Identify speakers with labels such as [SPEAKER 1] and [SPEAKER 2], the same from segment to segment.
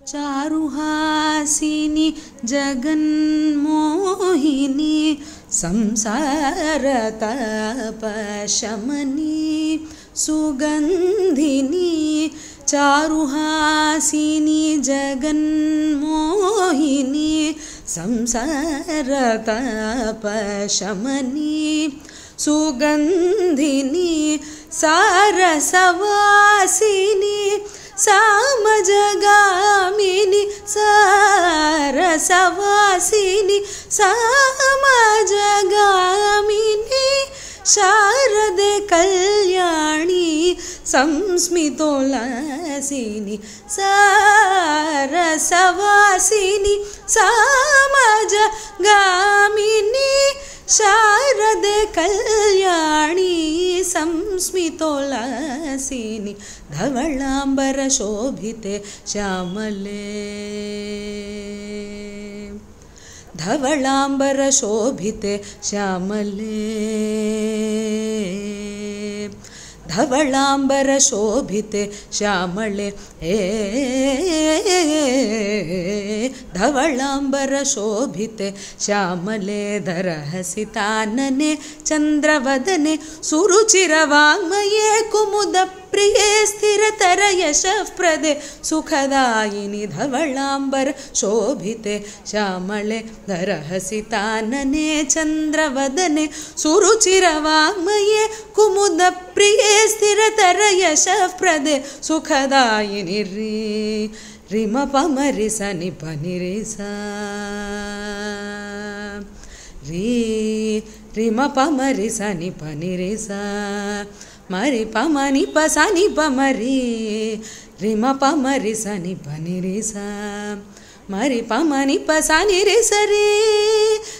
[SPEAKER 1] चारुहासिनी जगन्मोहिनी संसारतापशमनी सुगन्धिनी चारुहासिनी जगन्मोहिनी संसारतापशमनी सुगन्धिनी सारसवासिनी सामजगामिनी सारसवासिनी सामजगामिनी शारदे कल्याणी संस्मितोल्लासिनी सारसवासिनी सामजगामिनी शारदे Kalyani संस्मितोल्लासिनी धवलांबर शोभिते श्यामले धवलांबर शोभिते श्यामले धवलांबर शोभिते श्यामले धवलांबर शोभिते श्यामले धरहसितानने चंद्रवदने सुरुचिरवाङ्मये कुमुदप्रिये स्थिरतर यशःप्रदे सुखदायिनि धवलांबर शोभिते श्यामले धरहसितानने चंद्रवदने सुरुचिरवाङ्मये कुमुदप्रिये स्थिरतर यशःप्रदे सुखदायिनि rim पमरि सनि पनि रे सा रिम पमरि सनि पनि रे सा मरि पमनि पसनि पमरि रिम पमरि सनि पनि रे सा मरि पमनि पसनि रे सरि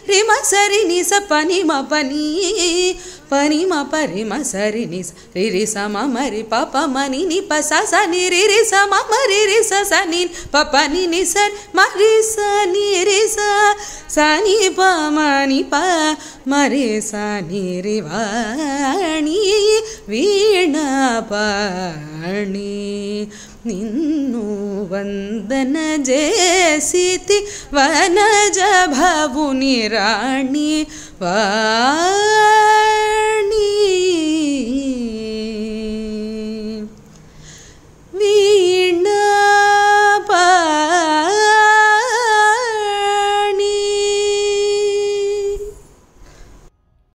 [SPEAKER 1] रिम सरि नि स पनि म पनि पनि म परि म सरि नि रि रि स म मरि प प म नि नि प स स नि रि रि स म म रि रि स स नि प प नि नि स म रि स नि रि स स नि प म नि प म रि स नि रि वाणि वीणापाणि निन्नु वंदन जेसिति वनज भवुनि राणि